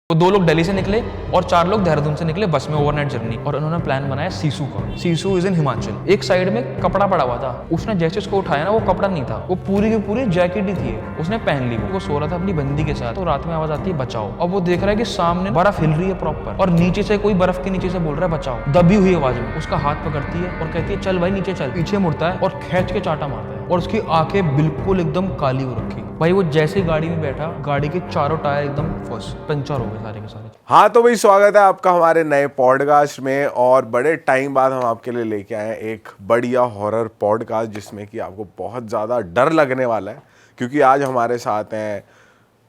वो 2 लोग दिल्ली से निकले और 4 लोग देहरादून से निकले बस में ओवरनाइट जर्नी। और उन्होंने प्लान बनाया सीसू का। Sissu is in Himachal. एक साइड में कपड़ा पड़ा हुआ था, उसने जैसे उसको उठाया ना, वो कपड़ा नहीं था, वो पूरी की पूरी जैकेट ही थी, उसने पहन ली। वो सो रहा था अपनी बंदी के साथ, तो रात में आवाज आती है बचाओ। अब वो देख रहा है कि सामने बर्फ हिल रही है प्रॉपर, और नीचे से कोई बर्फ के नीचे से बोल रहा है बचाओ, दबी हुई आवाज में। उसका हाथ पकड़ती है और कहती है चल भाई नीचे चल। पीछे मुड़ता है और खींच के चाटा मारता है, और उसकी आंखें बिल्कुल एकदम काली हो रखी। भाई वो जैसे गाड़ी में बैठा, गाड़ी के चारों टायर एकदम पंचर हो गए सारे के सारे। हाँ तो भाई स्वागत है आपका हमारे नए पॉडकास्ट में। और बड़े टाइम बाद हम आपके लिए लेके आए हैं एक बढ़िया हॉरर पॉडकास्ट जिसमें कि आपको बहुत ज़्यादा डर लगने वाला है, क्योंकि आज हमारे साथ हैं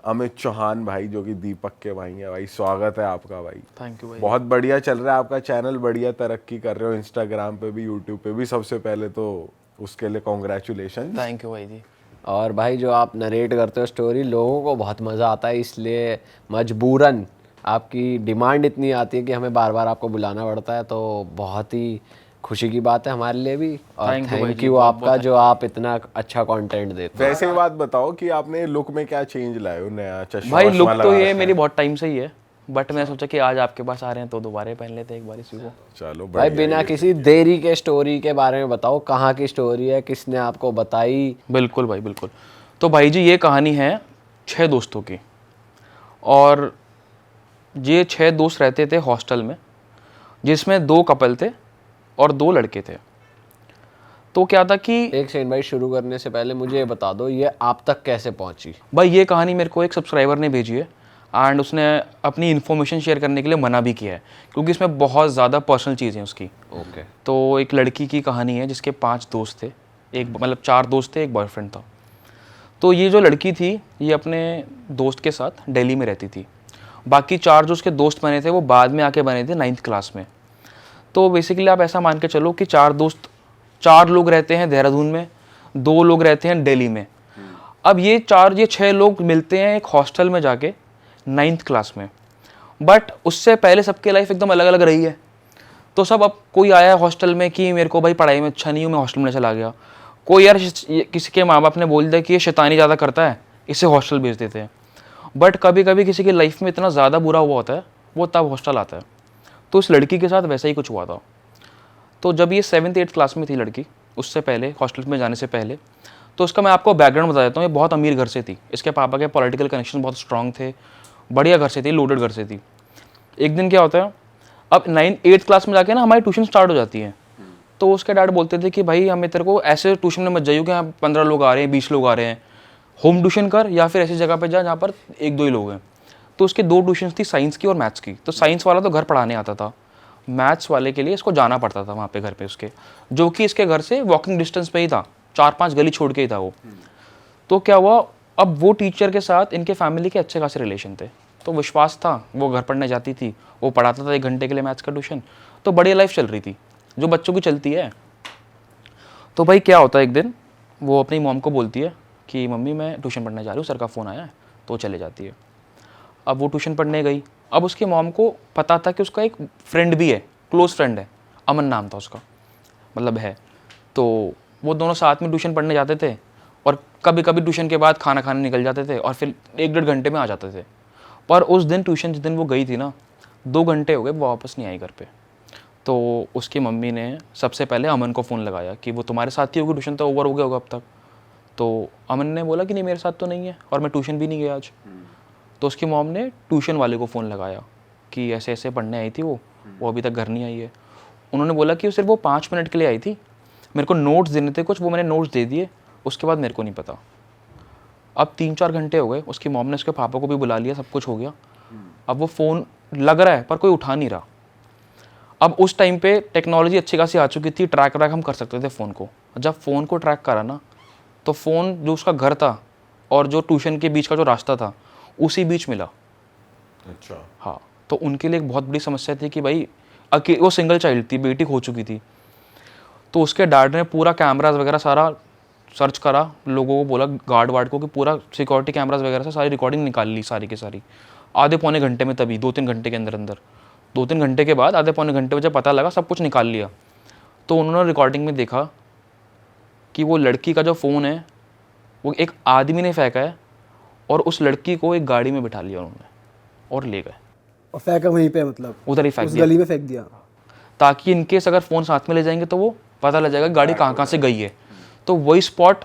अमित चौहान भाई, जो कि दीपक के भाई हैं। भाई स्वागत है आपका भाई। थैंक यू भाई। बहुत बढ़िया चल रहा है आपका चैनल, बढ़िया तरक्की कर रहे हो इंस्टाग्राम पे भी, यूट्यूब पे भी। सबसे पहले तो उसके लिए कॉन्ग्रेचुलेशन। थैंक यू भाई जी। और भाई जो आप नरेट करते हो स्टोरी, लोगों को बहुत मज़ा आता है, इसलिए मजबूरन आपकी डिमांड इतनी आती है कि हमें बार बार आपको बुलाना पड़ता है। तो बहुत ही खुशी की बात है हमारे लिए भी, और थैंक यू आपका जो आप इतना अच्छा कंटेंट देते हो। वैसे ही बात बताओ कि आपने लुक में क्या चेंज लाए हो, नया चश्मा भाई लुक वश्मा तो लगा ये रखा मेरी है? बहुत टाइम से ही है, बट मैंने सोचा कि आज आपके पास आ रहे हैं तो दोबारा पहन लेते हैं एक बार इसी को। चलो भाई बढ़िया। बिना किसी देरी के स्टोरी के बारे में बताओ, कहाँ की स्टोरी है, किसने आपको बताई? बिल्कुल भाई बिल्कुल। तो भाई जी ये कहानी है 6 दोस्तों की, और ये 6 दोस्त रहते थे हॉस्टल में, जिसमें 2 कपल थे और 2 लड़के थे। तो क्या था कि एक सेकंड भाई, शुरू करने से पहले मुझे ये बता दो, ये आप तक कैसे पहुंची? भाई ये कहानी मेरे को एक सब्सक्राइबर ने भेजी है, एंड उसने अपनी इन्फॉर्मेशन शेयर करने के लिए मना भी किया है, क्योंकि इसमें बहुत ज़्यादा पर्सनल चीज़ें हैं उसकी। ओके। तो एक लड़की की कहानी है जिसके 5 दोस्त थे, एक मतलब 4 दोस्त थे, एक बॉयफ्रेंड था। तो ये जो लड़की थी ये अपने दोस्त के साथ दिल्ली में रहती थी। बाकी 4 जो उसके दोस्त बने थे वो बाद में आके बने थे 9th क्लास में। तो बेसिकली आप ऐसा मान के चलो कि 4 लोग रहते हैं देहरादून में, 2 लोग रहते हैं दिल्ली में। अब ये 6 लोग मिलते हैं एक हॉस्टल में जाके 9th क्लास में। बट उससे पहले सबकी लाइफ एकदम अलग अलग रही है। तो सब, अब कोई आया है हॉस्टल में कि मेरे को भाई पढ़ाई में अच्छा नहीं हूँ, मैं हॉस्टल में चला गया। कोई यार किसी के माँ बाप ने बोल दिया कि ये शैतानी ज़्यादा करता है, इसे हॉस्टल भेज देते हैं। बट कभी कभी किसी की लाइफ में इतना ज़्यादा बुरा हुआ होता है, वो तब हॉस्टल आता है। तो इस लड़की के साथ वैसा ही कुछ हुआ था। तो जब ये 7th 8th क्लास में थी लड़की, उससे पहले हॉस्टल में जाने से पहले, तो उसका मैं आपको बैकग्राउंड बता देता हूँ। ये बहुत अमीर घर से थी, इसके पापा के पॉलिटिकल कनेक्शन बहुत स्ट्रॉन्ग थे, बढ़िया घर से थी, लोडेड घर से थी। एक दिन क्या होता है, अब 8th क्लास में जाके ना हमारी ट्यूशन स्टार्ट हो जाती है। तो उसके डैड बोलते थे कि भाई हमें तेरे को ऐसे ट्यूशन में मत जाइयो कि यहाँ 15 लोग आ रहे हैं, 20 लोग आ रहे हैं, होम ट्यूशन कर, या फिर ऐसी जगह पे जा जहाँ पर 1-2 ही लोग हैं। तो उसके 2 ट्यूशन थी, साइंस की और मैथ्स की। तो साइंस वाला तो घर पढ़ाने आता था, मैथ्स वाले के लिए इसको जाना पड़ता था वहाँ पे घर पे उसके, जो कि इसके घर से वॉकिंग डिस्टेंस पे ही था, 4-5 गली छोड़ के ही था वो। तो क्या हुआ, अब वो टीचर के साथ इनके फैमिली के अच्छे खासे रिलेशन थे, तो विश्वास था, वो घर पढ़ने जाती थी, वो पढ़ाता था 1 घंटे के लिए मैथ्स का ट्यूशन। तो बढ़िया लाइफ चल रही थी जो बच्चों की चलती है। तो भाई क्या होता है, एक दिन वो अपनी मॉम को बोलती है कि मम्मी मैं ट्यूशन पढ़ने जा रही हूँ, सर का फ़ोन आया है, तो चले जाती है। अब वो ट्यूशन पढ़ने गई। अब उसकी मॉम को पता था कि उसका एक फ्रेंड भी है, क्लोज फ्रेंड है, अमन नाम था उसका, मतलब है। तो वो दोनों साथ में ट्यूशन पढ़ने जाते थे, और कभी कभी ट्यूशन के बाद खाना खाने निकल जाते थे, और फिर 1-1.5 घंटे में आ जाते थे। पर उस दिन ट्यूशन जिस दिन वो गई थी ना, 2 घंटे हो गए वो वापस नहीं आई घर पे। तो उसकी मम्मी ने सबसे पहले अमन को फ़ोन लगाया कि वो तुम्हारे साथ ही होगी, ट्यूशन तो ओवर हो गया होगा अब तक। तो अमन ने बोला कि नहीं मेरे साथ तो नहीं है, और मैं ट्यूशन भी नहीं गया आज। तो उसकी मॉम ने ट्यूशन वाले को फ़ोन लगाया कि ऐसे ऐसे पढ़ने आई थी वो अभी तक घर नहीं आई है। उन्होंने बोला कि सिर्फ वो 5 मिनट के लिए आई थी, मेरे को नोट्स देने थे कुछ, वो मैंने नोट्स दे दिए, उसके बाद मेरे को नहीं पता। अब 3-4 घंटे हो गए, उसकी मॉम ने उसके पापा को भी बुला लिया, सब कुछ हो गया। अब वो फ़ोन लग रहा है पर कोई उठा नहीं रहा। अब उस टाइम पे टेक्नोलॉजी अच्छी खासी आ चुकी थी, ट्रैक हम कर सकते थे फ़ोन को। जब फ़ोन को ट्रैक करा ना, तो फ़ोन जो उसका घर था और जो ट्यूशन के बीच का जो रास्ता था, उसी बीच मिला। अच्छा। हाँ, तो उनके लिए एक बहुत बड़ी समस्या थी कि भाई वो सिंगल चाइल्ड थी, बेटी खो चुकी थी। तो उसके डैड ने पूरा कैमराज वगैरह सारा सर्च करा, लोगों को बोला, गार्ड वार्ड को, कि पूरा सिक्योरिटी कैमराज वगैरह से सारी रिकॉर्डिंग निकाल ली सारी की सारी, आधे पौने घंटे में। तभी 2-3 घंटे के अंदर 2-3 घंटे के बाद, आधे पौने घंटे में जब पता लगा, सब कुछ निकाल लिया। तो उन्होंने रिकॉर्डिंग में देखा कि वो लड़की का जो फ़ोन है वो एक आदमी ने फेंका है, और उस लड़की को एक गाड़ी में बिठा लिया उन्होंने और ले गए। और फेंका वहीं पे, मतलब उधर ही फेंक उस दिया, गली में फेंक दिया। ताकि इनकेस अगर फ़ोन साथ में ले जाएंगे तो वो पता लग जाएगा गाड़ी कहाँ कहाँ से गई है। तो वही स्पॉट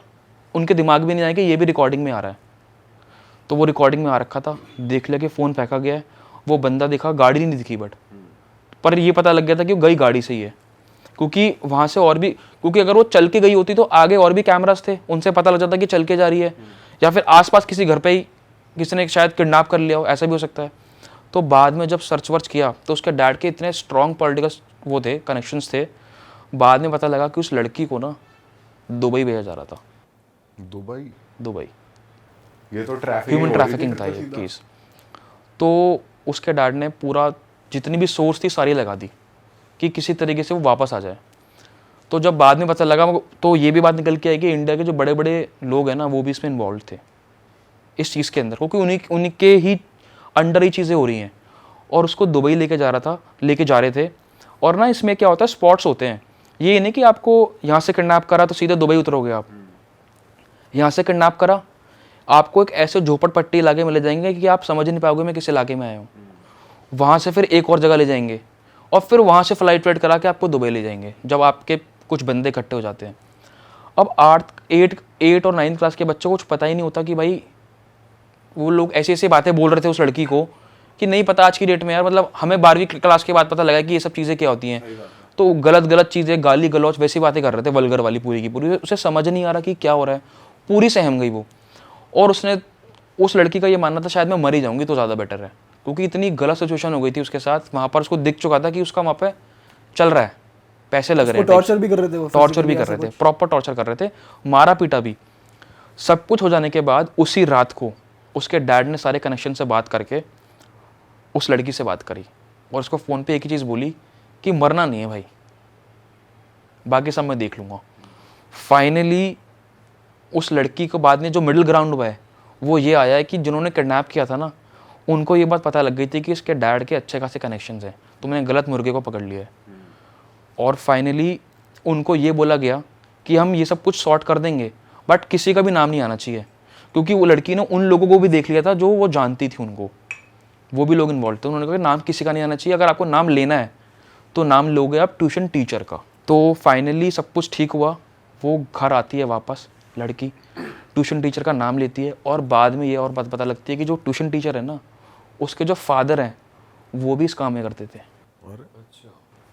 उनके दिमाग में नहीं आएगा, ये भी रिकॉर्डिंग में आ रहा है। तो वो रिकॉर्डिंग में आ रखा था, देख लिया कि फ़ोन फेंका गया है। वो बंदा दिखा, गाड़ी नहीं दिखी बट पर ये पता लग गया था कि वो गई गाड़ी से ही है, क्योंकि वहाँ से और भी, क्योंकि अगर वो चल के गई होती तो आगे और भी कैमरास थे, उनसे पता लग जाता कि चल के जा रही है, या फिर आसपास किसी घर पे ही किसी ने शायद किडनैप कर लिया हो, ऐसा भी हो सकता है। तो बाद में जब सर्च वर्च किया तो उसके डैड के इतने स्ट्रॉन्ग पॉलिटिकल वो थे, कनेक्शंस थे, बाद में पता लगा कि उस लड़की को ना दुबई भेजा जा रहा था। दुबई ये तो ट्रैफिक ह्यूमन ट्रैफिकिंग था ये केस। तो उसके डैड ने पूरा जितनी भी सोर्स थी सारी लगा दी कि किसी तरीके से वो वापस आ जाए। तो जब बाद में पता लगा तो ये भी बात निकल के आई कि इंडिया के जो बड़े बड़े लोग हैं ना वो भी इसमें इन्वॉल्व थे इस चीज़ के अंदर, क्योंकि उन्हीं के ही अंडर ही चीज़ें हो रही हैं। और उसको दुबई लेके जा रहे थे। और ना इसमें क्या होता है, स्पॉट्स होते हैं, ये नहीं कि आपको यहाँ से किडनैप करा तो सीधे दुबई उतरोगे आप। यहाँ से किडनैप करा, आपको एक ऐसे झोपड़पट्टी इलाके में ले जाएंगे कि आप समझ नहीं पाओगे मैं किस इलाके में आया हूँ। वहाँ से फिर एक और जगह ले जाएंगे और फिर वहाँ से फ्लाइट वेट करा के आपको दुबई ले जाएंगे, जब आपके कुछ बंदे इकट्ठे हो जाते हैं। अब 8 और 9 क्लास के बच्चों को कुछ पता ही नहीं होता कि भाई वो लोग ऐसी ऐसी बातें बोल रहे थे उस लड़की को कि नहीं पता आज की डेट में यार, मतलब हमें 12वीं क्लास के बाद पता लगा कि ये सब चीज़ें क्या होती हैं। तो गलत चीज़ें, गाली गलौच वैसी बातें कर रहे थे, वल्गर वाली पूरी की पूरी। उसे समझ नहीं आ रहा कि क्या हो रहा है, पूरी सहम गई वो। और उसने, उस लड़की का ये मानना था शायद मैं मर ही जाऊँगी तो ज़्यादा बेटर है, क्योंकि इतनी गलत सिचुएशन हो गई थी उसके साथ। वहाँ पर उसको दिख चुका था कि उसका वहाँ पे चल रहा है, पैसे लग रहे हैं, टॉर्चर भी कर रहे थे वो, टॉर्चर भी कर रहे थे, प्रॉपर टॉर्चर कर रहे थे, मारा पीटा भी। सब कुछ हो जाने के बाद उसी रात को उसके डैड ने सारे कनेक्शन से बात करके उस लड़की से बात करी और उसको फ़ोन पे एक ही चीज़ बोली कि मरना नहीं है भाई, बाकी सब मैं देख लूँगा। फाइनली उस लड़की को बाद में जो मिडिल ग्राउंड हुआ है वो ये आया है कि जिन्होंने किडनैप किया था ना, उनको ये बात पता लग गई थी कि इसके डैड के अच्छे खासे कनेक्शंस हैं, तो मैंने गलत मुर्गे को पकड़ लिया है। और फाइनली उनको ये बोला गया कि हम ये सब कुछ सॉर्ट कर देंगे, बट किसी का भी नाम नहीं आना चाहिए, क्योंकि वो लड़की ने उन लोगों को भी देख लिया था जो वो जानती थी उनको, वो भी लोग इन्वॉल्व थे। उन्होंने कहा नाम किसी का नहीं आना चाहिए, अगर आपको नाम लेना है तो नाम लोगे आप ट्यूशन टीचर का। तो फाइनली सब कुछ ठीक हुआ, वो घर आती है वापस लड़की, ट्यूशन टीचर का नाम लेती है। और बाद में ये और बात पता लगती है कि जो ट्यूशन टीचर है ना, उसके जो फादर हैं वो भी इस काम में करते थे,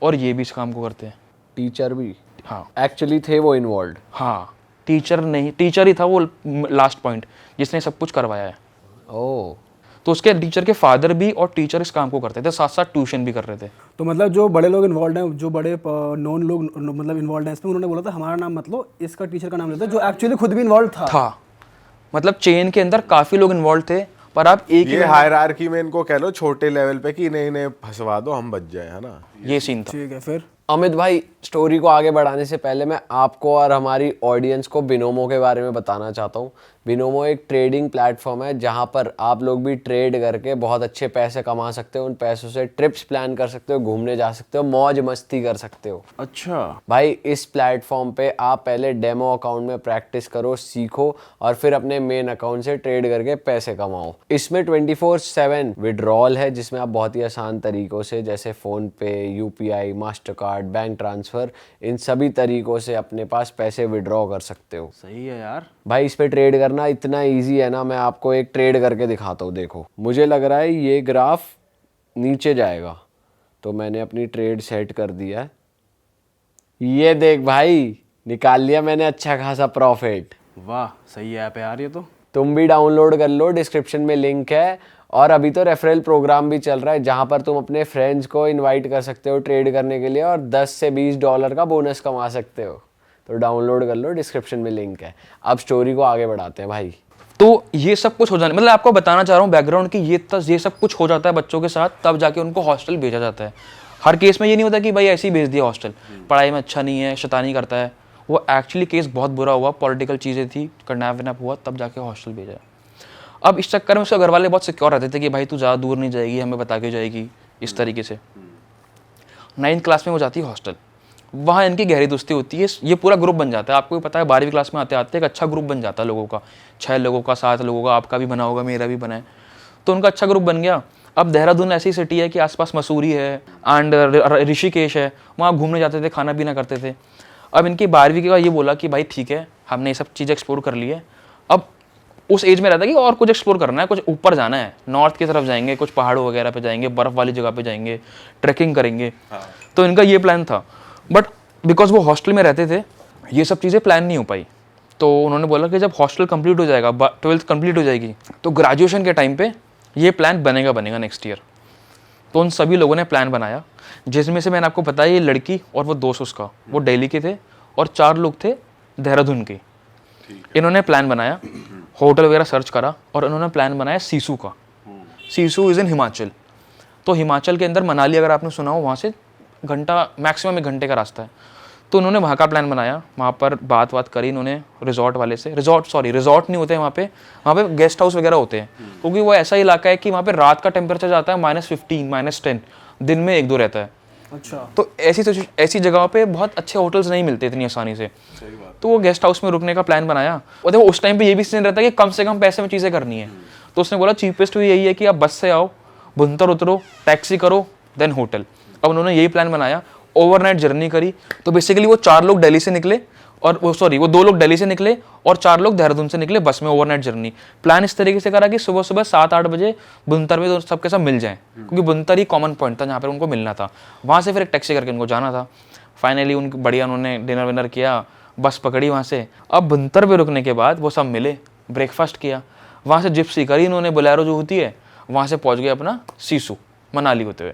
और ये भी इस काम को करते हैं। टीचर भी हाँ एक्चुअली थे वो इन्वॉल्व। हाँ, टीचर नहीं, टीचर ही था वो लास्ट पॉइंट जिसने सब कुछ करवाया है। ओह, तो उसके टीचर के फादर भी और टीचर इस काम को करते थे, साथ साथ ट्यूशन भी कर रहे थे। तो मतलब जो बड़े लोग इन्वॉल्व हैं, जो बड़े नॉन लोग मतलब इन्वॉल्व हैं इसमें, उन्होंने बोला था हमारा नाम मतलब इसका टीचर का नाम लेता है, जो एक्चुअली खुद भी इन्वॉल्व था। मतलब चेन के अंदर काफी लोग इन्वॉल्व थे, पर आप एक ही ये हायरार्की में इनको कह लो छोटे लेवल पे कि इन्हें फंसवा दो हम बच जाए, है ना। ये सीन था। ठीक है, फिर अमित भाई, स्टोरी को आगे बढ़ाने से पहले मैं आपको और हमारी ऑडियंस को बिनोमो के बारे में बताना चाहता हूँ। बिनोमो एक ट्रेडिंग प्लेटफॉर्म है जहाँ पर आप लोग भी ट्रेड करके बहुत अच्छे पैसे कमा सकते हो। उन पैसों से ट्रिप्स प्लान कर सकते हो, घूमने जा सकते हो, मौज मस्ती कर सकते हो। अच्छा भाई, इस प्लेटफॉर्म पे आप पहले डेमो अकाउंट में प्रैक्टिस करो, सीखो और फिर अपने मेन अकाउंट से ट्रेड करके पैसे कमाओ। इसमें 24/7 विड्रॉल है, जिसमें आप बहुत ही आसान तरीकों से, जैसे PhonePe, UPI, MasterCard, bank transfer, इन सभी तरीकों से अपने पास पैसे विड्रॉ कर सकते हो। सही है यार भाई, इस पे ट्रेड करना इतना इजी है ना, मैं आपको एक ट्रेड करके दिखाता हूँ। देखो, मुझे लग रहा है ये ग्राफ नीचे जाएगा, तो मैंने अपनी ट्रेड सेट कर दिया है। ये देख भाई, निकाल लिया मैंने अच्छा खासा प्रॉफिट। वाह, सही ऐप है यार ये तो। तुम भी डाउनलोड कर लो, डिस्क्रिप्शन में लिंक है। और अभी तो रेफरल प्रोग्राम भी चल रहा है जहाँ पर तुम अपने फ्रेंड्स को इनवाइट कर सकते हो ट्रेड करने के लिए और 10 से $20 का बोनस कमा सकते हो। तो डाउनलोड कर लो, डिस्क्रिप्शन में लिंक है। अब स्टोरी को आगे बढ़ाते हैं भाई। तो ये सब कुछ हो जाने, मतलब आपको बताना चाह रहा हूँ बैकग्राउंड कि ये सब कुछ हो जाता है बच्चों के साथ, तब जाके उनको हॉस्टल भेजा जाता है। हर केस में ये नहीं होता कि भाई ऐसे ही भेज दिया हॉस्टल, पढ़ाई में अच्छा नहीं है, शैतानी करता है। वो एक्चुअली केस बहुत बुरा हुआ, पॉलिटिकल चीज़ें थी, किडनैप विडनैप हुआ, तब जाके हॉस्टल भेजा। अब इस चक्कर में उसके घर वाले बहुत सिक्योर रहते थे कि भाई तू ज़्यादा दूर नहीं जाएगी, हमें बता के जाएगी, इस तरीके से। 9th क्लास में वो जाती है हॉस्टल, वहाँ इनकी गहरी दोस्ती होती है, ये पूरा ग्रुप बन जाता है। आपको भी पता है 12वीं क्लास में आते आते एक अच्छा ग्रुप बन जाता है लोगों का, 6 लोगों का, 7 लोगों का, आपका भी बना होगा, मेरा भी बना है। तो उनका अच्छा ग्रुप बन गया। अब देहरादून ऐसी सिटी है कि आसपास मसूरी है एंड ऋषिकेश है, वहाँ घूमने जाते थे, खाना पीना करते थे। अब इनकी 12वीं के बाद ये बोला कि भाई ठीक है, हमने ये सब चीज़ें एक्सप्लोर कर ली है, अब उस एज में रहता है कि और कुछ एक्सप्लोर करना है, कुछ ऊपर जाना है, नॉर्थ की तरफ जाएंगे, कुछ पहाड़ों वगैरह पे जाएंगे, बर्फ़ वाली जगह पे जाएंगे, ट्रैकिंग करेंगे। तो इनका ये प्लान था, बट बिकॉज वो हॉस्टल में रहते थे ये सब चीज़ें प्लान नहीं हो पाई। तो उन्होंने बोला कि जब हॉस्टल कंप्लीट हो जाएगा, 12th कंप्लीट हो जाएगी, तो ग्रेजुएशन के टाइम पे ये प्लान बनेगा नेक्स्ट ईयर। तो उन सभी लोगों ने प्लान बनाया, जिसमें से मैंने आपको बताया ये लड़की और वो दोस्त उसका, वो दिल्ली के थे और 4 लोग थे देहरादून के। इन्होंने प्लान बनाया, होटल वगैरह सर्च करा और इन्होंने प्लान बनाया सीसू का। Sissu is in Himachal. तो हिमाचल के अंदर मनाली अगर आपने सुना हो, वहाँ से घंटा मैक्सिमम 1 घंटे का रास्ता है। तो उन्होंने वहाँ का प्लान बनाया, वहाँ पर बात करी इन्होंने रिजॉर्ट वाले से। रिजॉर्ट नहीं होते हैं वहाँ पे गेस्ट हाउस वगैरह होते हैं, क्योंकि वो ऐसा इलाका है कि वहाँ पे रात का टेम्परेचर जाता है -15 -10, दिन में 1-2 रहता है। अच्छा। तो ऐसी जगहों पे बहुत अच्छे होटल्स नहीं मिलते इतनी आसानी से। तो वो गेस्ट हाउस में रुकने का प्लान बनाया। और देखो उस टाइम पे ये भी सीन रहता है कि कम से कम पैसे में चीज़ें करनी है। तो उसने बोला चीपेस्ट वे यही है कि आप बस से आओ, भुंतर उतरो, टैक्सी करो, देन होटल। अब उन्होंने यही प्लान बनाया, ओवरनाइट जर्नी करी। तो बेसिकली वो 4 लोग दिल्ली से निकले और वो 2 लोग दिल्ली से निकले और 4 लोग देहरादून से निकले बस में, ओवरनाइट जर्नी। प्लान इस तरीके से करा कि सुबह 7-8 बजे बुनतर में तो सबके सब मिल जाएं, क्योंकि बुनतर ही कॉमन पॉइंट था जहाँ पर उनको मिलना था। वहाँ से फिर एक टैक्सी करके उनको जाना था। फाइनली उनकी बढ़िया उन्होंने डिनर विनर किया, बस पकड़ी वहाँ से। अब बुनतर पे रुकने के बाद वो सब मिले, ब्रेकफास्ट किया, वहाँ से जिप्सी करी इन्होंने, बोलेरो जो होती है, वहाँ से पहुँच गए अपना सीसू मनाली होते हुए।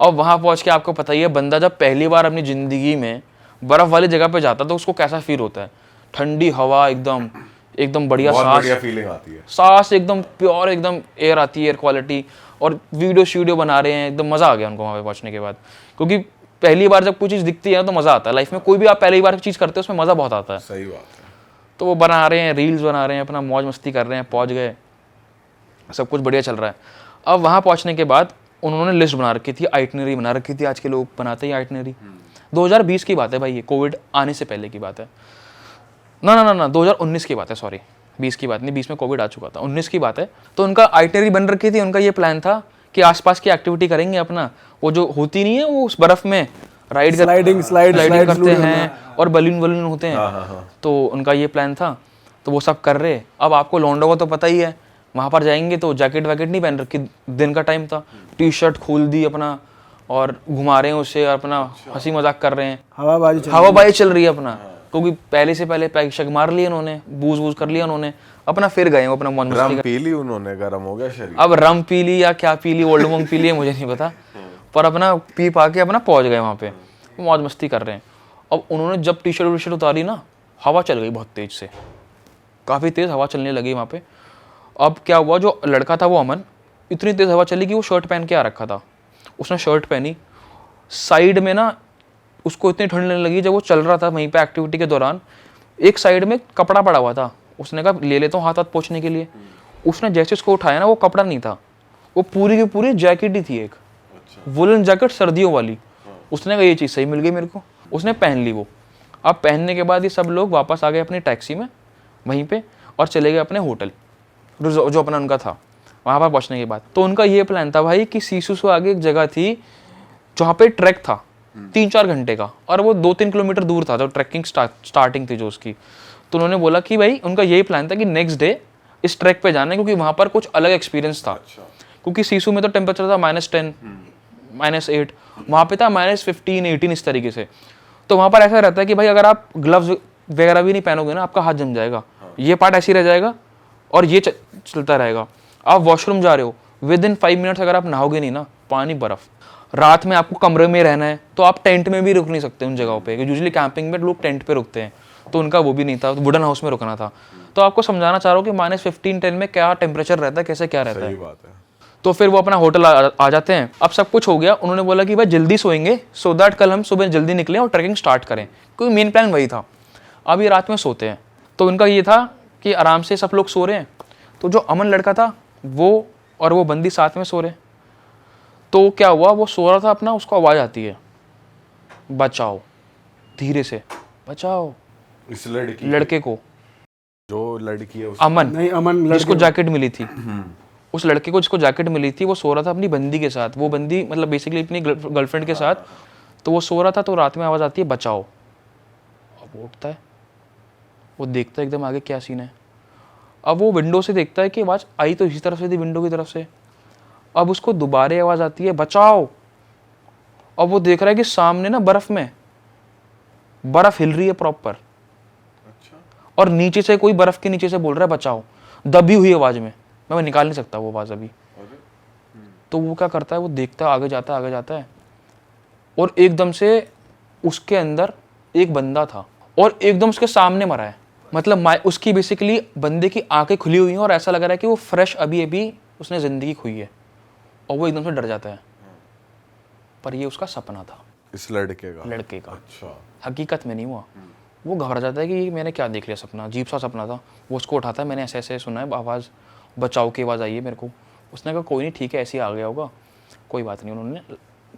और वहाँ पहुँच के आपको पता ही है, बंदा जब पहली बार अपनी ज़िंदगी में बर्फ़ वाली जगह पे जाता तो उसको कैसा फील होता है। ठंडी हवा, एकदम बढ़िया बहुत सांस, बढ़िया फीलिंग आती है, सांस एकदम प्योर, एकदम एयर आती है, एयर क्वालिटी। और वीडियो बना रहे हैं, एकदम मज़ा आ गया उनको वहाँ पे पहुँचने के बाद। क्योंकि पहली बार जब कोई चीज़ दिखती है तो मज़ा आता है। लाइफ में कोई भी आप पहली बार चीज़ करते हो उसमें मज़ा बहुत आता है। सही बात है। तो वो बना रहे हैं, रील्स बना रहे हैं, अपना मौज मस्ती कर रहे हैं, पहुँच गए, सब कुछ बढ़िया चल रहा है। अब वहाँ पहुँचने के बाद उन्होंने लिस्ट बना रखी थी, आइटनरी बना रखी थी। आज के लोग बनाते ही आइटनरी। 2020 की बात है भाई, ये कोविड आने से पहले की बात है। ना 2019 की बात है, सॉरी 20 की बात नहीं, 20 में कोविड आ चुका था, 19 की बात है। तो उनका आइटनरी बन रखी थी। उनका ये प्लान था कि आसपास की एक्टिविटी करेंगे अपना, वो जो होती नहीं है वो उस बर्फ में राइडिंग करते हैं और बलून होते हैं। तो उनका ये प्लान था, तो वो सब कर रहे। अब आपको लौंडों का तो पता ही है, वहाँ पर जाएंगे तो जैकेट वैकेट नहीं पहन रखी, दिन का टाइम था, टी-शर्ट खोल दी अपना और घुमा रहे हैं उसे, अपना हंसी मजाक कर रहे हैं, हवाबाजी चल रही है अपना। क्योंकि पहले पैक शैक मार लिए उन्होंने, बूज कर लिया उन्होंने, अपना फिर गए अपना मौज मस्ती रम पी ली उन्होंने, गर्म हो गया शरीर। अब रम पी ली या क्या पी ली, ओल्ड मोंग पी ली, मुझे नहीं पता, पर अपना पी पा के अपना पहुंच गए वहाँ पे, मौज मस्ती कर रहे हैं। अब उन्होंने जब टी शर्ट उतारी ना, हवा चल गई बहुत तेज से, काफ़ी तेज़ हवा चलने लगी वहाँ पे। अब क्या हुआ, जो लड़का था वो अमन, इतनी तेज़ हवा चली कि वो शर्ट पहन के आ रखा था। उसने शर्ट पहनी, साइड में ना उसको इतनी ठंड लगने लगी जब वो चल रहा था वहीं पे एक्टिविटी के दौरान, एक साइड में कपड़ा पड़ा हुआ था। उसने कहा ले लेता हूँ हाथ पोंछने के लिए। उसने जैसे उसको उठाया ना, वो कपड़ा नहीं था, वो पूरी की पूरी जैकेट ही थी, एक वुलन जैकेट सर्दियों वाली। उसने कहा ये चीज़ सही मिल गई मेरे को, उसने पहन ली वो। अब पहनने के बाद ये सब लोग वापस आ गए अपनी टैक्सी में वहीं पे और चले गए अपने होटल जो अपना उनका था। वहाँ पर पहुँचने के बाद तो उनका ये प्लान था भाई कि सीसू से आगे एक जगह थी जहाँ पे ट्रैक था 3-4 घंटे का, और वो 2-3 किलोमीटर दूर था जो ट्रैकिंग स्टार्टिंग थी जो उसकी। तो उन्होंने बोला कि भाई उनका यही प्लान था कि नेक्स्ट डे इस ट्रैक पे जाना है, क्योंकि वहाँ पर कुछ अलग एक्सपीरियंस था। क्योंकि सीसू में तो टेम्परेचर था -10 -8, वहाँ पे था -15-18 इस तरीके से। तो वहाँ पर ऐसा रहता है कि भाई अगर आप ग्लव्स वगैरह भी नहीं पहनोगे ना, आपका हाथ जम जाएगा, ये पार्ट ऐसे ही रह जाएगा और ये चलता रहेगा। आप वॉशरूम जा रहे हो, विद इन 5 मिनट्स अगर आप नहाओगे नहीं ना, पानी बर्फ। रात में आपको कमरे में रहना है तो आप टेंट में भी रुक नहीं सकते उन जगहों पे, यूजुअली कैंपिंग में लोग टेंट पे रुकते हैं, तो उनका वो भी नहीं था, तो वुडन हाउस में रुकना था। तो आपको समझाना चाह रहा हूँ कि -15-10 में क्या टेम्परेचर रहता है, कैसे क्या रहता है। बात है। तो फिर वो अपना होटल आ जाते हैं। अब सब कुछ हो गया, उन्होंने बोला कि भाई जल्दी सोएंगे सो दैट कल हम सुबह जल्दी निकलें और ट्रैकिंग स्टार्ट करें, क्योंकि मेन प्लान वही था। अब ये रात में सोते हैं, तो उनका ये था कि आराम से सब लोग सो रहे हैं, तो जो अमन लड़का था वो और वो बंदी साथ में सो रहे। तो क्या हुआ, वो सो रहा था अपना, उसको आवाज़ आती है बचाओ, धीरे से बचाओ। इस लड़के को जो लड़की है अमन जिसको जैकेट मिली थी, उस लड़के को जिसको जैकेट मिली थी वो सो रहा था अपनी बंदी के साथ, वो बंदी मतलब बेसिकली अपनी गर्लफ्रेंड के साथ, तो वो सो रहा था। तो रात में आवाज़ आती है बचाओ। अब वो उठता है, वो देखता है एकदम आगे क्या सीन है। अब वो विंडो से देखता है कि आवाज़ आई तो इसी तरफ से थी, विंडो की तरफ से। अब उसको दोबारा आवाज़ आती है बचाओ। अब वो देख रहा है कि सामने ना बर्फ़ में बर्फ़ हिल रही है प्रॉपर, और नीचे से कोई बर्फ़ के नीचे से बोल रहा है बचाओ, दबी हुई आवाज़ में। मैं निकाल नहीं सकता वो आवाज़ अभी। तो वो क्या करता है, वो देखता है, आगे जाता है, आगे जाता है, और एकदम से उसके अंदर एक बंदा था और एकदम उसके सामने मरा है। मतलब उसकी बेसिकली बंदे की आंखें खुली हुई हैं और ऐसा लग रहा है कि वो फ्रेश अभी अभी उसने ज़िंदगी खोई है, और वो एकदम से डर जाता है। पर ये उसका सपना था, इस लड़के का। अच्छा, हकीकत में नहीं हुआ। वो घबरा जाता है कि मैंने क्या देख लिया, सपना, अजीब सा सपना था। वो उसको उठाता है, मैंने ऐसे ऐसे सुना है आवाज़, बचाओ की आवाज़ आई है मेरे को। उसने कहा कोई नहीं, ठीक है, ऐसे ही आ गया होगा, कोई बात नहीं। उन्होंने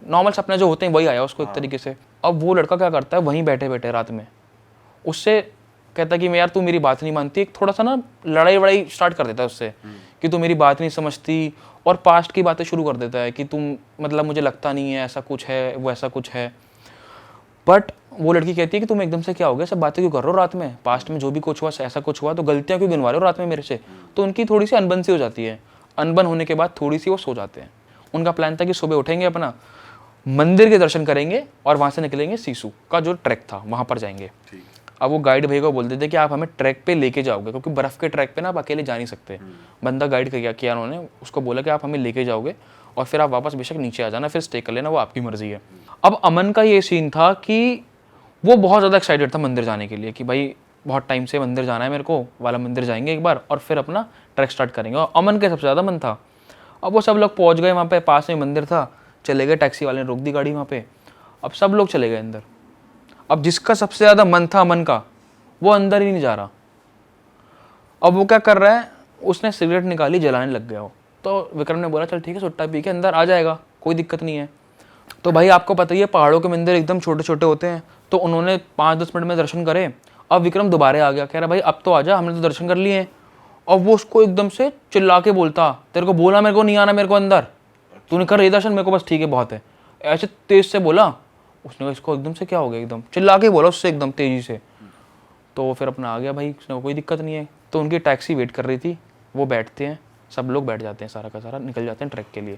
नॉर्मल सपने जो होते हैं वही आया उसको एक तरीके से। अब वो लड़का क्या करता है, वहीं बैठे बैठे रात में उससे कहता है कि मैं यार तू मेरी बात नहीं मानती, एक थोड़ा सा ना लड़ाई वड़ाई स्टार्ट कर देता है उससे कि तू मेरी बात नहीं समझती, और पास्ट की बातें शुरू कर देता है कि तुम मतलब मुझे लगता नहीं है ऐसा कुछ है, वो ऐसा कुछ है। बट वो लड़की कहती है कि तुम एकदम से क्या हो गया, सब बातें क्यों कर रहे हो रात में, पास्ट में जो भी कुछ हुआ ऐसा कुछ हुआ, तो गलतियां क्यों गिनवा रहे हो रात में मेरे से। तो उनकी थोड़ी सी अनबन सी हो जाती है। अनबन होने के बाद थोड़ी सी वो सो जाते हैं। उनका प्लान था कि सुबह उठेंगे, अपना मंदिर के दर्शन करेंगे और वहाँ से निकलेंगे सिसु का जो ट्रैक था वहाँ पर जाएंगे। अब वो गाइड भैया को बोलते थे कि आप हमें ट्रैक पे लेके जाओगे, क्योंकि बर्फ़ के ट्रैक पे ना आप अकेले जा नहीं सकते। बंदा गाइड किया उन्होंने, उसको बोला कि आप हमें लेके जाओगे और फिर आप वापस बेशक नीचे आ जाना, फिर स्टे कर लेना, वो आपकी मर्जी है। अब अमन का ये सीन था कि वो बहुत ज़्यादा एक्साइटेड था मंदिर जाने के लिए कि भाई बहुत टाइम से मंदिर जाना है मेरे को, वाला मंदिर जाएंगे एक बार और फिर अपना ट्रैक स्टार्ट करेंगे, और अमन का सबसे ज़्यादा मन था। अब वो सब लोग पहुँच गए वहाँ पे, पास में मंदिर था, चले गए, टैक्सी वाले ने रोक दी गाड़ी वहाँ पे। अब सब लोग चले गए अंदर। अब जिसका सबसे ज़्यादा मन था अमन का, वो अंदर ही नहीं जा रहा। अब वो क्या कर रहा है, उसने सिगरेट निकाली, जलाने लग गया वो। तो विक्रम ने बोला चल ठीक है, सुट्टा पी के अंदर आ जाएगा, कोई दिक्कत नहीं है। तो भाई आपको पता ही है पहाड़ों के मंदिर एकदम छोटे छोटे होते हैं, तो उन्होंने 5-10 मिनट में दर्शन करे। अब विक्रम दोबारा आ गया, कह रहा भाई अब तो आजा, हमने तो दर्शन कर लिए हैं। और वो उसको एकदम से चिल्ला के बोलता, तेरे को बोला मेरे को नहीं आना मेरे को अंदर, तूने कर रही दर्शन, मेरे को बस ठीक है बहुत है, ऐसे तेज से बोला। उसने कहा इसको एकदम से क्या हो गया, एकदम चिल्ला के बोला उससे एकदम तेजी से। तो वो फिर अपना आ गया भाई, उसने कोई दिक्कत नहीं है। तो उनकी टैक्सी वेट कर रही थी, वो बैठते हैं, सब लोग बैठ जाते हैं, सारा का सारा निकल जाते हैं ट्रैक के लिए।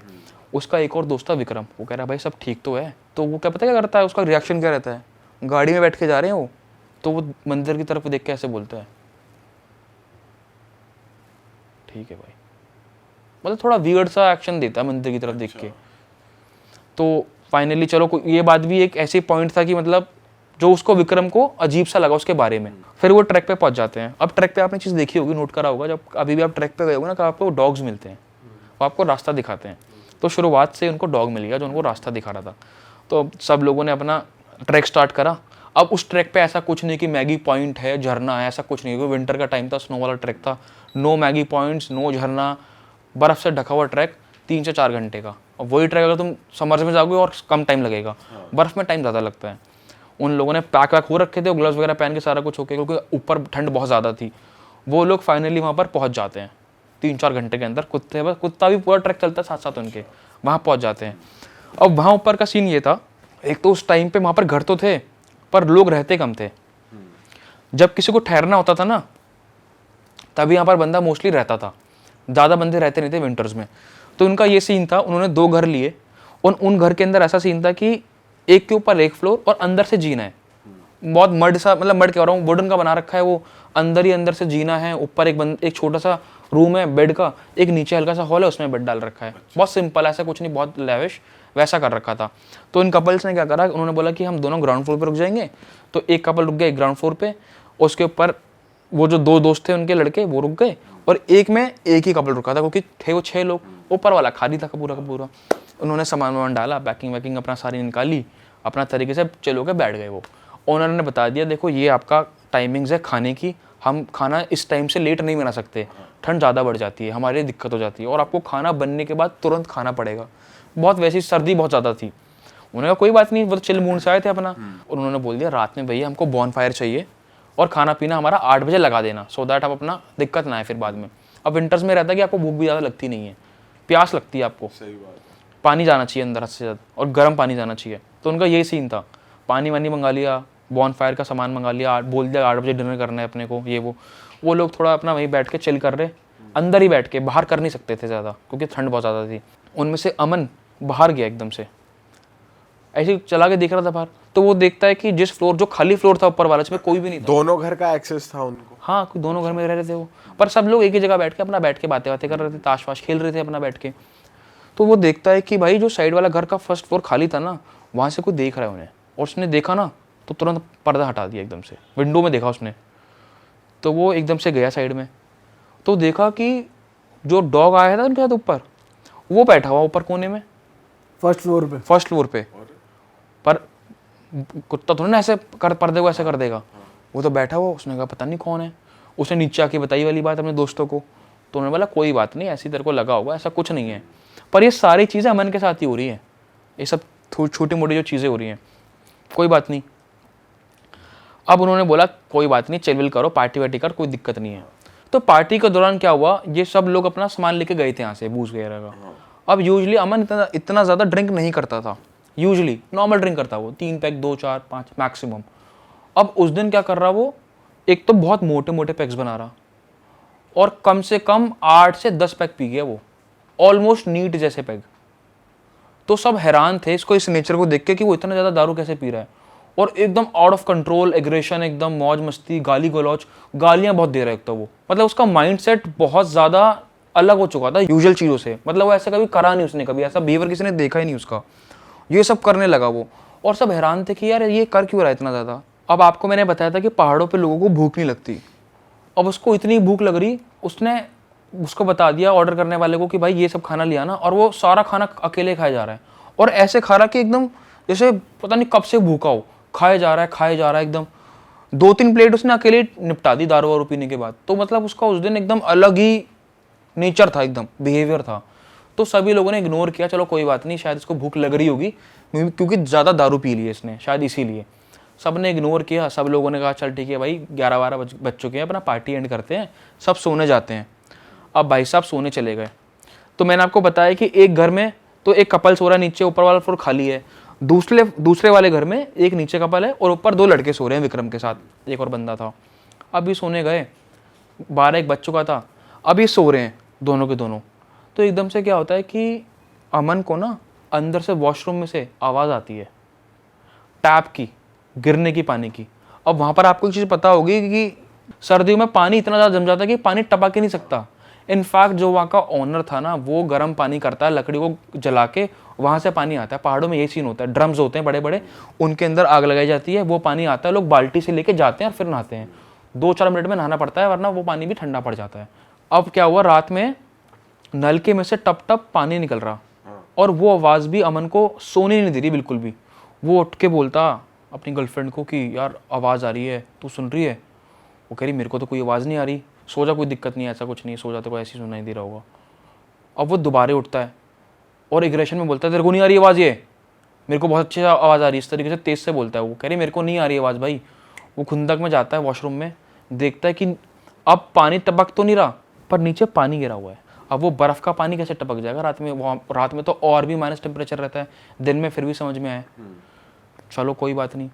उसका एक और दोस्त था विक्रम, वो कह रहा है भाई सब ठीक तो है। तो वो क्या पता क्या करता है, उसका रिएक्शन क्या रहता है, गाड़ी में बैठ के जा रहे हैं वो, तो वो मंदिर की तरफ देख के ऐसे बोलता है ठीक है भाई, मतलब थोड़ा वियर्ड सा एक्शन देता है मंदिर की तरफ देख के। तो फाइनली चलो, ये बात भी एक ऐसी पॉइंट था कि मतलब जो उसको विक्रम को अजीब सा लगा उसके बारे में। फिर वो ट्रैक पे पहुंच जाते हैं। अब ट्रैक पे आपने चीज़ देखी होगी, नोट करा होगा, जब अभी भी आप ट्रैक पे गए होगे ना, कि आपको डॉग्स मिलते हैं, वो आपको रास्ता दिखाते हैं। तो शुरुआत से उनको डॉग मिल गया जो उनको रास्ता दिखा रहा था। तो सब लोगों ने अपना ट्रैक स्टार्ट करा। अब उस ट्रैक पे ऐसा कुछ नहीं कि मैगी पॉइंट है, झरना है, ऐसा कुछ नहीं, क्योंकि विंटर का टाइम था, स्नो वाला ट्रैक था। नो मैगी पॉइंट्स, नो झरना, बर्फ़ से ढका हुआ ट्रैक, 3 से 4 घंटे का। और वही ट्रैक अगर तुम समर्स में जाओगे और कम टाइम लगेगा, बर्फ़ में टाइम ज़्यादा लगता है। उन लोगों ने पैक वैक हो रखे थे, ग्लव्स वगैरह पहन के सारा कुछ होके, क्योंकि ऊपर ठंड बहुत ज़्यादा थी। वो लोग फाइनली वहाँ पर पहुँच जाते हैं 3-4 घंटे के अंदर। कुत्ता भी पूरा ट्रैक चलता है साथ साथ उनके, वहाँ पहुँच जाते हैं। अब वहाँ ऊपर का सीन ये था, एक तो उस टाइम पे वहाँ पर घर तो थे पर लोग रहते कम थे। जब किसी को ठहरना होता था ना, तभी यहाँ पर बंदा मोस्टली रहता था, ज़्यादा बंदे रहते नहीं थे विंटर्स में। तो उनका ये सीन था, उन्होंने 2 घर लिए, और उन घर के अंदर ऐसा सीन था कि एक के ऊपर एक फ्लोर और अंदर से जीना है। बहुत मड सा, मतलब मड कह रहा हूँ, वुडन का बना रखा है वो, अंदर ही अंदर से जीना है। ऊपर एक छोटा सा रूम है बेड का, एक नीचे हल्का सा हॉल है, उसमें बेड डाल रखा है। बहुत सिंपल, ऐसा कुछ नहीं बहुत लेविश, वैसा कर रखा था। तो इन कपल्स ने क्या करा, उन्होंने बोला कि हम दोनों ग्राउंड फ्लोर पर रुक जाएंगे। तो एक कपल रुक गया एक ग्राउंड फ्लोर पे, उसके ऊपर वो जो 2 दोस्त थे उनके लड़के वो रुक गए, और एक में एक ही कपल रुका था, क्योंकि थे वो 6 लोग। ऊपर वाला खाली था पूरा का पूरा। उन्होंने सामान वामान डाला, पैकिंग वैकिंग अपना सारी निकाली, अपना तरीके से चलो के बैठ गए। वो ओनर ने बता दिया देखो ये आपका टाइमिंग्स है खाने की, हम खाना इस टाइम से लेट नहीं बना सकते, ठंड ज़्यादा बढ़ जाती है, हमारे लिए दिक्कत हो जाती है, और आपको खाना बनने के बाद तुरंत खाना पड़ेगा। बहुत वैसी सर्दी बहुत ज़्यादा थी। उन्होंने कहा कोई बात नहीं, वो तो चिल मूड से आए थे अपना। और उन्होंने बोल दिया रात में भैया हमको बॉनफायर चाहिए, और खाना पीना हमारा 8 बजे लगा देना, सो दैट आप अपना दिक्कत ना आए फिर बाद में। अब विंटर्स में रहता है कि आपको भूख भी ज़्यादा लगती नहीं है, प्यास लगती है आपको, सही बात है। पानी जाना चाहिए अंदर हद से ज़्यादा, और गर्म पानी जाना चाहिए। तो उनका यही सीन था, पानी वानी मंगा लिया, बॉन फायर का सामान मंगा लिया, बोल दिया 8 बजे डिनर करना है अपने को, ये वो लोग थोड़ा अपना वहीं बैठ के चिल कर रहे, अंदर ही बैठ के, बाहर कर नहीं सकते थे ज़्यादा क्योंकि ठंड बहुत ज़्यादा थी। उनमें से अमन बाहर गया एकदम से, ऐसे ही चला के देख रहा था बाहर, तो वो देखता है कि जिस फ्लोर, जो खाली फ्लोर था ऊपर वाला, जिसमें कोई भी नहीं था। दोनों घर का एक्सेस था उनको? हाँ, दोनों घर में रह रहे थे वो, पर सब लोग एक ही जगह बैठ के बातें कर रहे थे, ताश वाश खेल रहे थे अपना बैठ के। तो वो देखता है कि भाई जो साइड वाला घर का फर्स्ट फ्लोर खाली था ना, वहाँ से कोई देख रहा है उन्हें, और उसने देखा ना तो तुरंत पर्दा हटा दिया एकदम से, विंडो में देखा उसने। तो वो एकदम से गया साइड में, तो देखा कि जो डॉग आया था उनके साथ ऊपर, वो बैठा हुआ ऊपर कोने में, फर्स्ट फ्लोर पे। पर कुत्ता थोड़ा ना ऐसे कर पर्दे को ऐसे कर देगा, वो तो बैठा हुआ। उसने कहा पता नहीं कौन है, उसने नीचे आके बताई वाली बात अपने दोस्तों को। तो उन्होंने बोला कोई बात नहीं, ऐसी तेरे को लगा होगा, ऐसा कुछ नहीं है। पर ये सारी चीज़ें अमन के साथ ही हो रही हैं, ये सब छोटी मोटी जो चीज़ें हो रही हैं, कोई बात नहीं। अब उन्होंने बोला कोई बात नहीं, चिल विल करो, पार्टी वार्टी कर, कोई दिक्कत नहीं है। तो पार्टी के दौरान क्या हुआ, ये सब लोग अपना सामान लेके गए थे यहाँ से, बूझ वगैरह का। अब यूजली अमन इतना ज़्यादा ड्रिंक नहीं करता था, यूजली नॉर्मल ड्रिंक करता वो, 3 पैक 2 4 5 मैक्सिमम। अब उस दिन क्या कर रहा वो, एक तो बहुत मोटे मोटे पैक्स बना रहा, और कम से कम 8 से 10 पैक पी गया वो, ऑलमोस्ट नीट जैसे पैक। तो सब हैरान थे इसको, इस नेचर को देख के कि वो इतना ज़्यादा दारू कैसे पी रहा है, और एकदम आउट ऑफ कंट्रोल एग्रेशन, एकदम मौज मस्ती, गाली गलौज, गालियाँ बहुत दे रहा है एक तो वो। मतलब उसका माइंडसेट बहुत ज़्यादा अलग हो चुका था यूजुअल चीज़ों से, मतलब वो ऐसा कभी करा नहीं उसने, कभी ऐसा बिहेवियर किसी ने देखा ही नहीं उसका, ये सब करने लगा वो। और सब हैरान थे कि यार ये कर क्यों रहा है इतना ज़्यादा। अब आपको मैंने बताया था कि पहाड़ों पे लोगों को भूख नहीं लगती, अब उसको इतनी भूख लग रही, उसने उसको बता दिया ऑर्डर करने वाले को कि भाई ये सब खाना लिया ना, और वो सारा खाना अकेले खाया जा रहा है, और ऐसे खा रहा कि एकदम जैसे पता नहीं कब से भूखा हो, खाया जा रहा है एकदम। 2-3 प्लेट उसने अकेले निपटा दी दारू वारू पीने के बाद। तो मतलब उसका उस दिन एकदम अलग ही नेचर था, एकदम बिहेवियर था। तो सभी लोगों ने इग्नोर किया, चलो कोई बात नहीं, शायद इसको भूख लग रही होगी क्योंकि ज़्यादा दारू पी ली है इसने, शायद इसीलिए। सब ने इग्नोर किया, सब लोगों ने कहा चल ठीक है भाई 11-12 बज चुके हैं, अपना पार्टी एंड करते हैं, सब सोने जाते हैं। अब भाई साहब सोने चले गए। तो मैंने आपको बताया कि एक घर में तो एक कपल सो रहा है नीचे, ऊपर वाला फ्लोर खाली है। दूसरे वाले घर में एक नीचे कपल है और ऊपर 2 लड़के सो रहे हैं विक्रम के साथ, एक और बंदा था। अब ये सोने गए, 12-1 बज चुका था, अब ये सो रहे हैं दोनों के दोनों। तो एकदम से क्या होता है कि अमन को ना अंदर से वॉशरूम में से आवाज़ आती है, टैप की, गिरने की, पानी की। अब वहाँ पर आपको एक चीज़ पता होगी कि सर्दियों में पानी इतना ज़्यादा जम जाता है कि पानी टपक ही नहीं सकता। इनफैक्ट जो वहाँ का ओनर था ना, वो गर्म पानी करता है, लकड़ी को जला के वहाँ से पानी आता है। पहाड़ों में यही सीन होता है, ड्रम्स होते हैं बड़े बड़े, उनके अंदर आग लगाई जाती है, वो पानी आता है, लोग बाल्टी से लेके जाते हैं और फिर नहाते हैं। 2-4 मिनट में नहाना पड़ता है, वरना वो पानी भी ठंडा पड़ जाता है। अब क्या हुआ, रात में नलके में से टप टप पानी निकल रहा, और वो आवाज़ भी अमन को सोने नहीं दे रही बिल्कुल भी। वो उठ के बोलता अपनी गर्लफ्रेंड को कि यार आवाज़ आ रही है, तू सुन रही है? वो कह रही मेरे को तो कोई आवाज़ नहीं आ रही, सो जा, कोई दिक्कत नहीं है, ऐसा कुछ नहीं, सो जा, तेरे को ऐसे ही सुनाई दे रहा होगा। अब वो दोबारा उठता है और एग्रेशन में बोलता है तेरे को नहीं आ रही आवाज़, ये मेरे को बहुत अच्छी आवाज़ आ रही है, इस तरीके से तेज़ से बोलता है। वो कह रही मेरे को नहीं आ रही आवाज़ भाई। वो खुंदक में जाता है वॉशरूम में, देखता है कि अब पानी टपक तो नहीं रहा, पर नीचे पानी गिरा हुआ है। अब वो बर्फ़ का पानी कैसे टपक जाएगा रात में? वो रात में तो और भी माइनस टेम्परेचर रहता है, दिन में फिर भी समझ में आए। चलो कोई बात नहीं,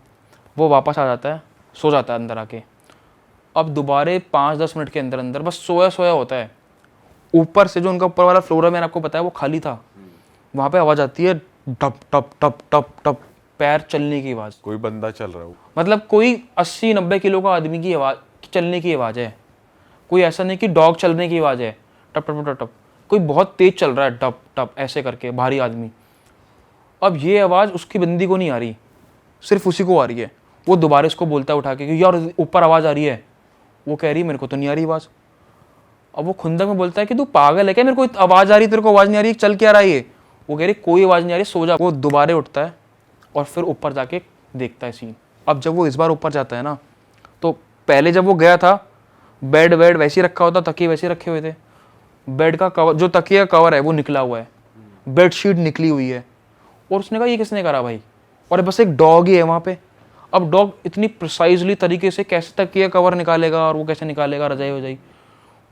वो वापस आ जाता है, सो जाता है अंदर आके। अब दोबारे 5-10 मिनट के अंदर अंदर बस सोया सोया होता है। ऊपर से जो उनका ऊपर वाला फ्लोर है, मैंने आपको बताया वो खाली था, वहाँ पे आवाज़ आती है टप टप टप टप टप, पैर चलने की आवाज़। कोई बंदा चल रहा हो, मतलब कोई 80-90 किलो का आदमी की आवाज़, चलने की आवाज़ है। कोई ऐसा नहीं कि डॉग चलने की आवाज़ है, टप टप टप टप। कोई बहुत तेज चल रहा है, टप टप ऐसे करके, भारी आदमी। अब ये आवाज़ उसकी बंदी को नहीं आ रही, सिर्फ उसी को आ रही है। वो दोबारा इसको बोलता है उठा के कि यार ऊपर आवाज़ आ रही है। वो कह रही है मेरे को तो नहीं आ रही आवाज़। अब वो खुंदक में बोलता है कि तू पागल है क्या, मेरे को आवाज़ आ रही, तेरे को आवाज़ नहीं आ रही, चल क्या रहा है ये? वो कह रही कोई आवाज़ नहीं आ रही, सो जा। वो दोबारा उठता है और फिर ऊपर जाके देखता है सीन। अब जब वो इस बार ऊपर जाता है ना, तो पहले जब वो गया था बेड वेड वैसे ही रखा होता, तकिए वैसे ही रखे हुए थे, बेड का कवर, जो तकिए का कवर है वो निकला हुआ है, बेडशीट निकली हुई है। और उसने कहा ये किसने करा भाई? और बस एक डॉग ही है वहाँ पे। अब डॉग इतनी प्रिसाइजली तरीके से कैसे तकिए कवर निकालेगा, और वो कैसे निकालेगा रजाई वजाई?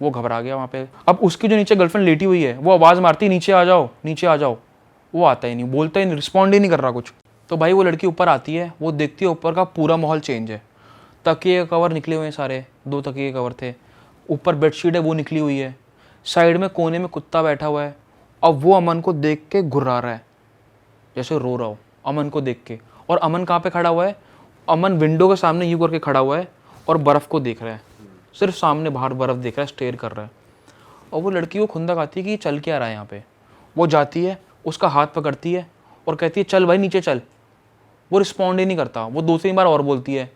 वो घबरा गया वहाँ पे। अब उसकी जो नीचे गर्लफ्रेंड लेटी हुई है वो आवाज़ मारती है नीचे आ जाओ, नीचे आ जाओ। वो आता ही नहीं, बोलता ही नहीं, रिस्पॉन्ड ही नहीं कर रहा कुछ। तो भाई वो लड़की ऊपर आती है, वो देखती है ऊपर का पूरा माहौल चेंज है। तकिए का कवर निकले हुए हैं सारे, 2 तकिए के कवर थे, ऊपर बेडशीट है वो निकली हुई है, साइड में कोने में कुत्ता बैठा हुआ है। अब वो अमन को देख के घुर्रा रहा है, जैसे रो रहा हो अमन को देख के। और अमन कहाँ पे खड़ा हुआ है? अमन विंडो के सामने यूँ करके खड़ा हुआ है और बर्फ़ को देख रहा है, सिर्फ सामने बाहर बर्फ़ देख रहा है, स्टेयर कर रहा है। और वो लड़की को खुंदक आती है कि ये चल क्या रहा है यहाँ पे। वो जाती है, उसका हाथ पकड़ती है और कहती है चल भाई नीचे चल। वो रिस्पॉन्ड ही नहीं करता। वो 2-3 बार और बोलती है।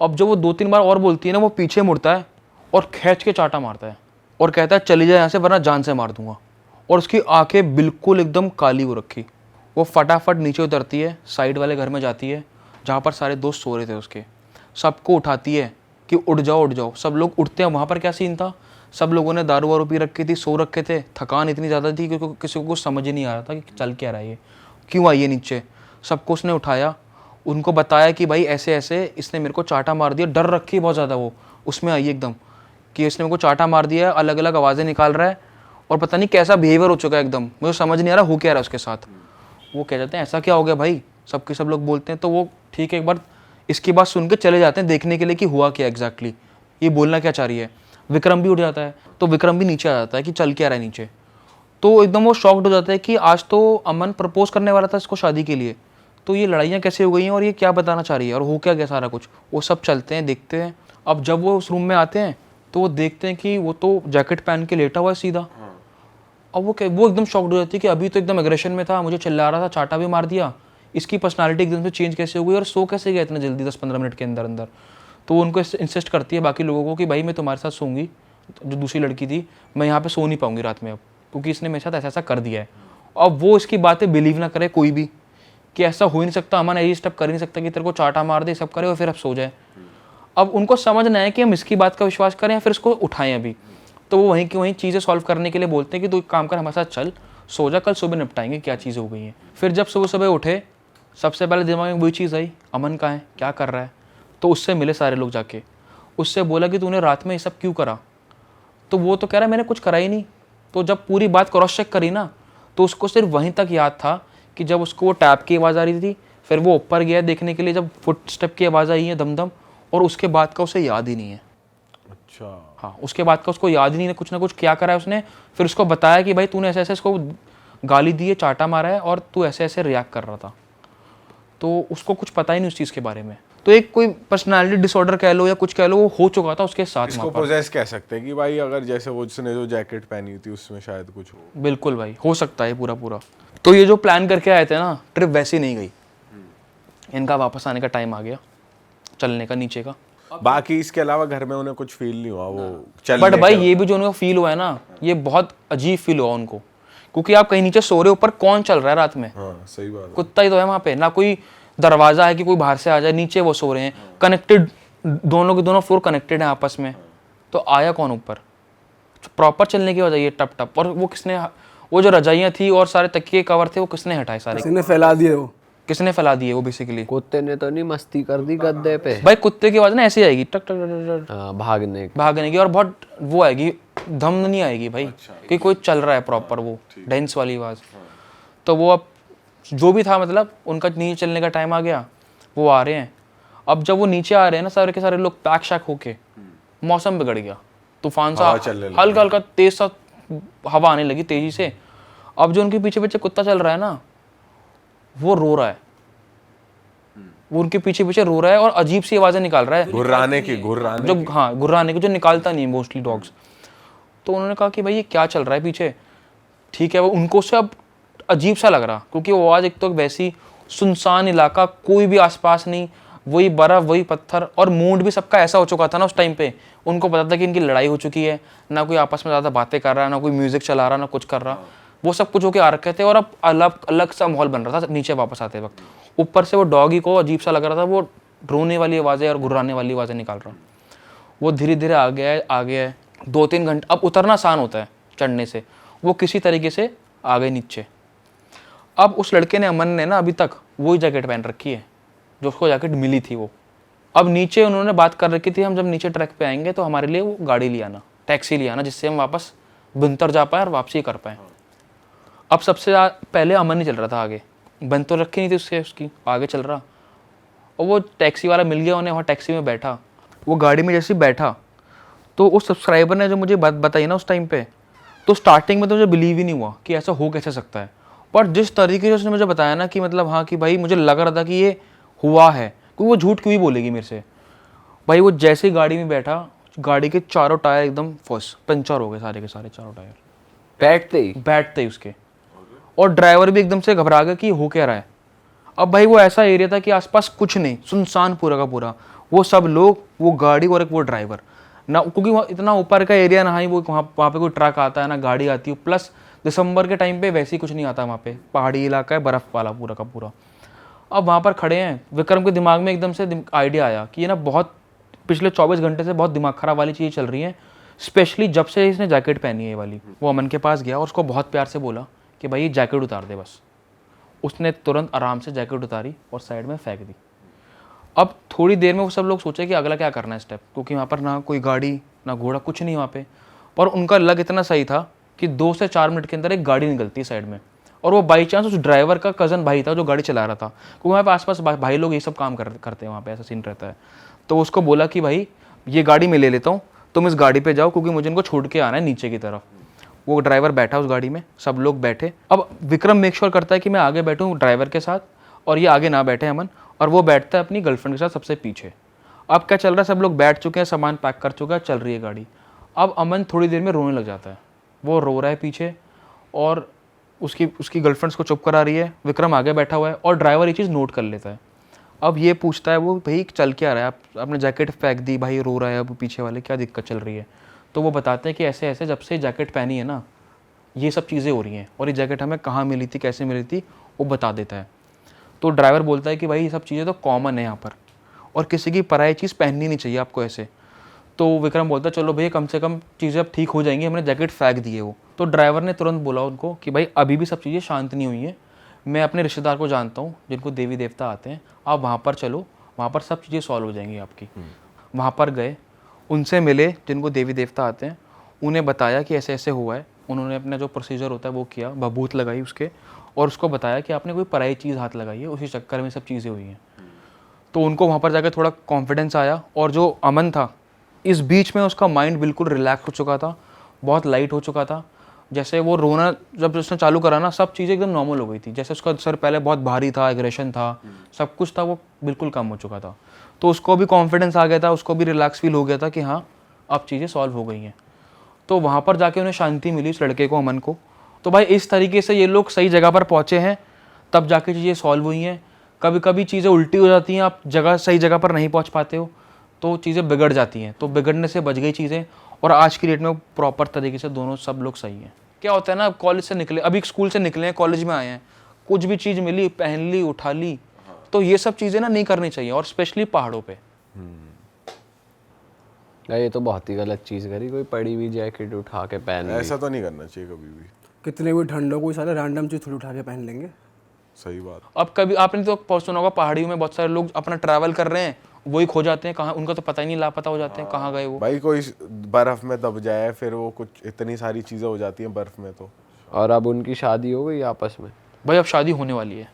अब जब वो 2-3 बार और बोलती है ना, वो पीछे मुड़ता है और खींच के चाटा मारता है और कहता है चली जाए यहाँ से वरना जान से मार दूंगा। और उसकी आंखें बिल्कुल एकदम काली हो रखी। वो फटाफट नीचे उतरती है, साइड वाले घर में जाती है जहाँ पर सारे दोस्त सो रहे थे उसके। सबको उठाती है कि उठ जाओ उठ जाओ। सब लोग उठते हैं। वहाँ पर क्या सीन था, सब लोगों ने दारू वारू पी रखी थी, सो रखे थे, थकान इतनी ज़्यादा थी कि किसी को कुछ समझ ही नहीं आ रहा था कि चल क्या रहा है, ये क्यों आई है नीचे। सबको उसने उठाया, उनको बताया कि भाई ऐसे ऐसे इसने मेरे को चाटा मार दिया। डर रखी बहुत ज़्यादा वो, उसमें आई एकदम कि इसने मेरे को चाटा मार दिया है, अलग अलग आवाज़ें निकाल रहा है और पता नहीं कैसा बिहेवियर हो चुका है एकदम, मुझे समझ नहीं आ रहा हो क्या रहा है उसके साथ। वो कह जाते हैं ऐसा क्या हो गया भाई, सबके सब लोग बोलते हैं। तो वो ठीक है, एक बार इसकी बात सुन के चले जाते हैं देखने के लिए कि हुआ क्या एग्जैक्टली, ये बोलना क्या चाह रही है। विक्रम भी उठ जाता है, तो विक्रम भी नीचे आ जाता है कि चल क्या रहा है नीचे। तो एकदम वो शॉक्ड हो जाता है कि आज तो अमन प्रपोज करने वाला था इसको शादी के लिए, तो ये लड़ाइयाँ कैसे हो गई हैं और ये क्या बताना चाह रही है और हो क्या गया सारा कुछ। वो सब चलते हैं, देखते हैं। अब जब वो उस रूम में आते हैं तो वो देखते हैं कि वो तो जैकेट पहन के लेटा हुआ है सीधा। अब वो एकदम शॉक्ड हो जाती है कि अभी तो एकदम एग्रेशन में था, मुझे चिल्ला रहा था, चाटा भी मार दिया, इसकी पर्सनालिटी एकदम से चेंज कैसे हो गई और सो कैसे गया इतने जल्दी 10-15 मिनट के अंदर अंदर। तो वो उनको इंसिस्ट करती है बाकी लोगों को कि भाई मैं तुम्हारे साथ सोऊंगी, जो दूसरी लड़की थी, मैं यहाँ पे सो नहीं पाऊंगी रात में अब, क्योंकि इसने मेरे साथ ऐसा ऐसा कर दिया है। अब वो इसकी बातें बिलीव ना करे कोई भी कि ऐसा हो ही नहीं सकता, अमन ये स्टेप कर ही नहीं सकता कि तेरे को चाटा मार दे, सब करे और फिर अब सो जाए। अब उनको समझना है कि हम इसकी बात का विश्वास करें या फिर इसको उठाएं अभी। तो वो वहीं की वहीं चीज़ें सॉल्व करने के लिए बोलते हैं कि तू एक काम कर, हमारे साथ चल, सो जा, कल सुबह निपटाएंगे क्या चीज़ हो गई है। फिर जब सुबह सुबह उठे, सबसे पहले दिमाग में वही चीज़ आई, अमन कहाँ है, क्या कर रहा है। तो उससे मिले सारे लोग जाके, उससे बोला कि तूने रात में ये सब क्यों करा। तो वो तो कह रहा है मैंने कुछ करा ही नहीं। तो जब पूरी बात क्रॉस चेक करी ना, तो उसको सिर्फ वहीं तक याद था कि जब उसको वो टैप की आवाज़ आ रही थी, फिर वो ऊपर गया देखने के लिए, जब फुट स्टेप की आवाज़ आई है दम, और उसके बाद का उसे याद ही नहीं है। अच्छा। हाँ, उसके बाद का उसको याद ही नहीं है, कुछ ना कुछ क्या करा है उसने। फिर उसको बताया कि भाई तूने ऐसे ऐसे इसको गाली दी है, चाटा मारा है और तू ऐसे ऐसे रिएक्ट कर रहा था। तो उसको कुछ पता ही नहीं उस चीज़ के बारे में। तो एक कोई पर्सनालिटी डिसऑर्डर कह लो या कुछ कह लो, वो हो चुका था उसके साथ। इसको पोजेस कह सकते हैं कि भाई अगर जैसे वो उसने जो जैकेट पहनी थी उसमें शायद कुछ हो। बिल्कुल भाई, हो सकता है पूरा। तो ये जो प्लान करके आए थे ना, ट्रिप वैसी नहीं गई। इनका वापस आने का टाइम आ गया, चलने का नीचे का। बाकी इसके अलावा घर में उन्हें कुछ फील नहीं हुआ वो चल। बट भाई ये भी जो उनको फील हुआ है ना, ये बहुत अजीब फील हुआ उनको, क्योंकि आप कहीं नीचे सो रहे हो, ऊपर कौन चल रहा है रात में? हाँ सही बात है। कुत्ता ही तो है वहाँ पे, ना कोई दरवाजा है कि कोई बाहर से आ जाए। नीचे वो सो रहे हैं, कनेक्टेड, दोनों के दोनों फ्लोर कनेक्टेड हैं आपस में। तो आया कौन ऊपर? प्रॉपर चलने की वजह ये टप टप। और वो किसने, वो जो रजाइयाँ थी और सारे तकिए कवर थे वो किसने हटाए सारे? किसी ने फैला दिए वो। किसने फैला दिए वो बेसिकली? कुत्ते ने तो नहीं मस्ती कर दी गद्दे पे। भाई कुत्ते की आवाज़ ना ऐसी आएगी, टक टक टक टक, हाँ, भागने की, और बहुत वो आएगी, धम नहीं आएगी भाई कि कोई चल रहा है प्रॉपर, वो डेंस वाली आवाज़। तो वो अब जो भी था, मतलब उनका नीचे चलने का टाइम आ गया, वो आ रहे हैं। अब जब वो नीचे आ रहे हैं ना, सारे के सारे लोग पैक शैक होके, मौसम बिगड़ गया, तूफान सा, हल्का हल्का तेज सा हवा आने लगी तेजी से। अब जो उनके पीछे पीछे कुत्ता चल रहा है ना, वो रो रहा है, वो उनके पीछे पीछे रो रहा है और अजीब सी आवाजें निकाल रहा है, गुर्राने जो, हाँ गुर्राने की, जो निकालता नहीं मोस्टली डॉग्स। तो उन्होंने कहा कि भाई ये क्या चल रहा है पीछे। ठीक है, वो उनको उससे अब अजीब सा लग रहा, क्योंकि वो आवाज़ एक तो वैसी, सुनसान इलाका, कोई भी आसपास नहीं, वही बर्फ वही पत्थर, और मूड भी सबका ऐसा हो चुका था ना उस टाइम पे, उनको पता था कि इनकी लड़ाई हो चुकी है, ना कोई आपस में ज़्यादा बातें कर रहा है, ना कोई म्यूजिक चला रहा, ना कुछ कर रहा, वो सब कुछ होके आ रखे थे। और अब अलग अलग सा माहौल बन रहा था नीचे वापस आते वक्त। ऊपर से वो डॉगी को अजीब सा लग रहा था, वो रोने वाली आवाज़ें और गुर्राने वाली आवाज़ें निकाल रहा। वो धीरे धीरे आ गया है 2-3 घंटे। अब उतरना आसान होता है चढ़ने से, वो किसी तरीके से आ गए नीचे। अब उस लड़के ने, अमन ने ना, अभी तक वही जैकेट पहन रखी है जो उसको जैकेट मिली थी वो। अब नीचे उन्होंने बात कर रखी थी, हम जब नीचे ट्रैक पे आएंगे तो हमारे लिए वो गाड़ी ले आना, टैक्सी लिया ना, जिससे हम वापस बुनतर जा पाए और वापसी कर पाए। अब सबसे पहले अमन ही चल रहा था आगे, बंद तो रखी नहीं थी उसकी, आगे चल रहा। और वो टैक्सी वाला मिल गया उन्हें, वहाँ टैक्सी में बैठा। वो गाड़ी में जैसे ही बैठा तो उस सब्सक्राइबर ने जो मुझे बात बताई ना उस टाइम पे, तो स्टार्टिंग में तो मुझे बिलीव ही नहीं हुआ कि ऐसा हो कैसे सकता है। पर जिस तरीके से उसने मुझे बताया ना कि मतलब हाँ कि भाई मुझे लग रहा था कि ये हुआ है, क्योंकि वो झूठ क्यों ही बोलेगी मेरे से। भाई वो जैसे ही गाड़ी में बैठा, गाड़ी के चारों टायर एकदम फर्स्ट पंचर हो गए, सारे के सारे चारों टायर बैठते ही उसके। और ड्राइवर भी एकदम से घबरा गया कि हो क्या रहा है। अब भाई वो ऐसा एरिया था कि आसपास कुछ नहीं, सुनसान पूरा का पूरा, वो सब लोग, वो गाड़ी और एक वो ड्राइवर ना, क्योंकि वहाँ इतना ऊपर का एरिया ना ही वो वहाँ पे कोई ट्रक आता है ना गाड़ी आती है, प्लस दिसंबर के टाइम पे वैसे ही कुछ नहीं आता वहाँ पे, पहाड़ी इलाका है, बर्फ़ वाला पूरा का पूरा। अब वहाँ पर खड़े हैं, विक्रम के दिमाग में एकदम से आइडिया आया कि ये ना बहुत पिछले 24 घंटे से बहुत दिमाग खराब वाली चीज़ें चल रही हैं, स्पेशली जब से इसने जैकेट पहनी है ये वाली। वो अमन के पास गया और उसको बहुत प्यार से बोला कि भाई ये जैकेट उतार दे बस। उसने तुरंत आराम से जैकेट उतारी और साइड में फेंक दी। अब थोड़ी देर में वो सब लोग सोचे कि अगला क्या करना है स्टेप, क्योंकि वहाँ पर ना कोई गाड़ी ना घोड़ा कुछ नहीं वहाँ पे। पर उनका लग इतना सही था कि 2 से 4 मिनट के अंदर एक गाड़ी निकलती है साइड में, और वो बाई चांस उस ड्राइवर का कज़न भाई था जो गाड़ी चला रहा था, क्योंकि वहाँ पे आसपास भाई लोग ये सब काम करते हैं वहाँ पे, ऐसा सीन रहता है। तो उसको बोला कि भाई ये गाड़ी मैं ले लेता हूँ, तुम इस गाड़ी पे जाओ क्योंकि मुझे इनको छोड़ के आना है नीचे की तरफ। वो ड्राइवर बैठा उस गाड़ी में, सब लोग बैठे। अब विक्रम मेक श्योर करता है कि मैं आगे बैठूँ ड्राइवर के साथ और ये आगे ना बैठे अमन, और वो बैठता है अपनी गर्लफ्रेंड के साथ सबसे पीछे। अब क्या चल रहा है, सब लोग बैठ चुके हैं, सामान पैक कर चुका है, चल रही है गाड़ी। अब अमन थोड़ी देर में रोने लग जाता है, वो रो रहा है पीछे और उसकी गर्लफ्रेंड्स को चुप करा रही है। विक्रम आगे बैठा हुआ है और ड्राइवर ये चीज़ नोट कर लेता है। अब ये पूछता है वो, भाई चल क्या रहा है, आपने जैकेट फेंक दी, भाई रो रहा है अब पीछे वाले, क्या दिक्कत चल रही है। तो वो बताते हैं कि ऐसे ऐसे जब से जैकेट पहनी है ना ये सब चीज़ें हो रही हैं, और ये जैकेट हमें कहाँ मिली थी, कैसे मिली थी, वो बता देता है। तो ड्राइवर बोलता है कि भाई ये सब चीज़ें तो कॉमन है यहाँ पर, और किसी की पराई चीज़ पहननी नहीं चाहिए आपको ऐसे। तो विक्रम बोलता है चलो भैया कम से कम चीज़ें अब ठीक हो जाएंगी, हमने जैकेट फेंक दी है वो। तो ड्राइवर ने तुरंत बोला उनको कि भाई अभी भी सब चीज़ें शांत नहीं हुई हैं, मैं अपने रिश्तेदार को जानता हूँ जिनको देवी देवता आते हैं, आप वहाँ पर चलो, वहाँ पर सब चीज़ें सॉल्व हो जाएंगी आपकी। वहाँ पर गए, उनसे मिले जिनको देवी देवता आते हैं, उन्हें बताया कि ऐसे ऐसे हुआ है। उन्होंने अपना जो प्रोसीजर होता है वो किया, भभूत लगाई उसके, और उसको बताया कि आपने कोई पराई चीज़ हाथ लगाई है, उसी चक्कर में सब चीज़ें हुई हैं। तो उनको वहाँ पर जाकर थोड़ा कॉन्फिडेंस आया, और जो अमन था इस बीच में उसका माइंड बिल्कुल रिलैक्स हो चुका था, बहुत लाइट हो चुका था। जैसे वो रोना जब उसने चालू करा ना, सब चीज़ें एकदम नॉर्मल हो गई थी। जैसे उसका सर पहले बहुत भारी था, एग्रेशन था, सब कुछ था, वो बिल्कुल कम हो चुका था। तो उसको भी कॉन्फिडेंस आ गया था, उसको भी रिलैक्स फील हो गया था कि हाँ अब चीज़ें सॉल्व हो गई हैं। तो वहाँ पर जाके उन्हें शांति मिली उस लड़के को, अमन को। तो भाई इस तरीके से ये लोग सही जगह पर पहुँचे हैं, तब जाके चीज़ें सॉल्व हुई हैं। कभी कभी चीज़ें उल्टी हो जाती हैं, आप सही जगह पर नहीं पहुँच पाते हो तो चीज़ें बिगड़ जाती हैं, तो बिगड़ने से बच गई चीज़ें, और आज की डेट में प्रॉपर तरीके से दोनों सब लोग सही हैं। क्या होता है ना, कॉलेज से निकले, अभी स्कूल से निकले हैं, कॉलेज में आए हैं, कुछ भी चीज़ मिली पहन ली, उठा ली, तो ये सब चीज़ें ना नहीं करनी चाहिए, और स्पेशली पहाड़ों पे। ये तो बहुत ही गलत चीज़ करी, कोई पड़ी हुई जैकेट उठा के पहन ली। ऐसा तो नहीं करना चाहिए कभी भी। कितने भी ठंड हो, कोई सारे रैंडम चीज़ थोड़ी उठा के पहन लेंगे। सही बात। अब कभी आपने तो सुना होगा पहाड़ियों में बहुत सारे लोग अपना ट्रैवल कर रहे हैं, वही खो जाते हैं, कहाँ उनका तो पता ही नहीं, लापता हो जाते हैं, कहाँ गए वो। भाई कोई बर्फ में दब जाए, फिर वो कुछ इतनी सारी चीजें हो जाती हैं बर्फ में तो। और अब उनकी शादी हो गई आपस में? भाई अब शादी होने वाली है।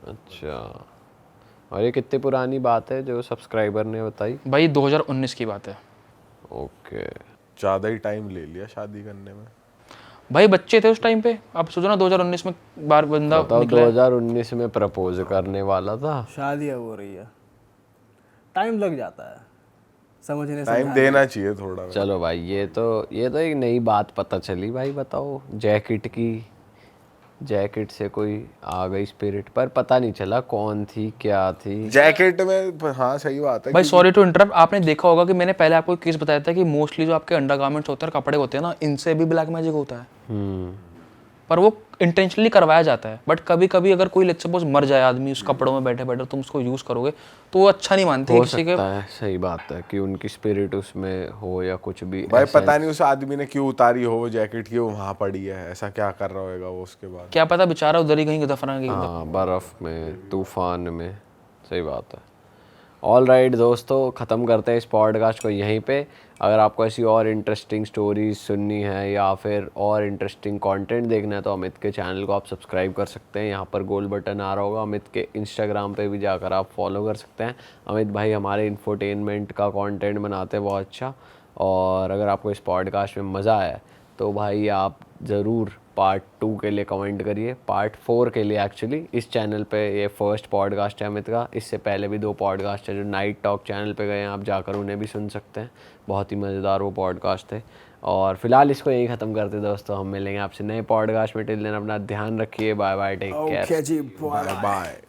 अच्छा, और ये कितनी पुरानी बात है जो सब्सक्राइबर ने बताई? भाई 2019 की बात है। ओके, ज़्यादा ही टाइम ले लिया शादी करने में। भाई बच्चे थे उस टाइम पे, आप सोचो ना 2019 में बार बंदा बताओ, निकला है। 2019 में प्रपोज करने वाला था। शादी अब हो रही है, टाइम लग जाता है समझने टाइम देना चाहिए थोड़ा। चलो भाई, ये तो एक नई बात पता चली भाई। बताओ, जैकेट से कोई आ गई स्पिरिट, पर पता नहीं चला कौन थी क्या थी। जैकेट में, हाँ सही बात है। भाई सॉरी टू इंटरप्ट, आपने देखा होगा कि मैंने पहले आपको एक केस बताया था कि मोस्टली जो आपके अंडरगारमेंट्स होते हैं, कपड़े होते हैं ना, इनसे भी ब्लैक मैजिक होता है। पर वो इंटेंशनली करवाया जाता है। बट कभी कभी अगर कोई लेट्स सपोज मर जाए आदमी उस कपड़ों में बैठे बैठे, तुम उसको यूज करोगे तो वो अच्छा नहीं मानते हो किसी के। सकता है, सही बात है कि उनकी स्पिरिट उसमें हो या कुछ भी। भाई पता नहीं उस आदमी ने क्यों उतारी हो वो जैकेट, की वहां पड़ी है, ऐसा क्या कर रहा होगा वो उसके बाद। क्या पता बेचारा उधर ही कहीं दफना गई। हाँ, बर्फ में, तूफान में, सही बात है। ऑल राइट दोस्तों, ख़त्म करते हैं इस पॉडकास्ट को यहीं पे। अगर आपको ऐसी और इंटरेस्टिंग स्टोरीज सुननी है या फिर और इंटरेस्टिंग कंटेंट देखना है तो अमित के चैनल को आप सब्सक्राइब कर सकते हैं। यहाँ पर गोल बटन आ रहा होगा। अमित के इंस्टाग्राम पे भी जाकर आप फॉलो कर सकते हैं। अमित भाई हमारे इंफोटेनमेंट का कंटेंट बनाते हैं बहुत अच्छा। और अगर आपको इस पॉडकास्ट में मज़ा आया तो भाई आप ज़रूर पार्ट 2 के लिए कमेंट करिए, पार्ट 4 के लिए एक्चुअली। इस चैनल पे ये फर्स्ट पॉडकास्ट है अमित का। इससे पहले भी 2 पॉडकास्ट है जो नाइट टॉक चैनल पे गए हैं, आप जाकर उन्हें भी सुन सकते हैं। बहुत ही मज़ेदार वो पॉडकास्ट थे। और फिलहाल इसको यहीं ख़त्म करते दोस्तों। हम मिलेंगे आपसे नए पॉडकास्ट में। टिल देन अपना ध्यान रखिए। Bye bye, take care. Okay जी, बाय बाय।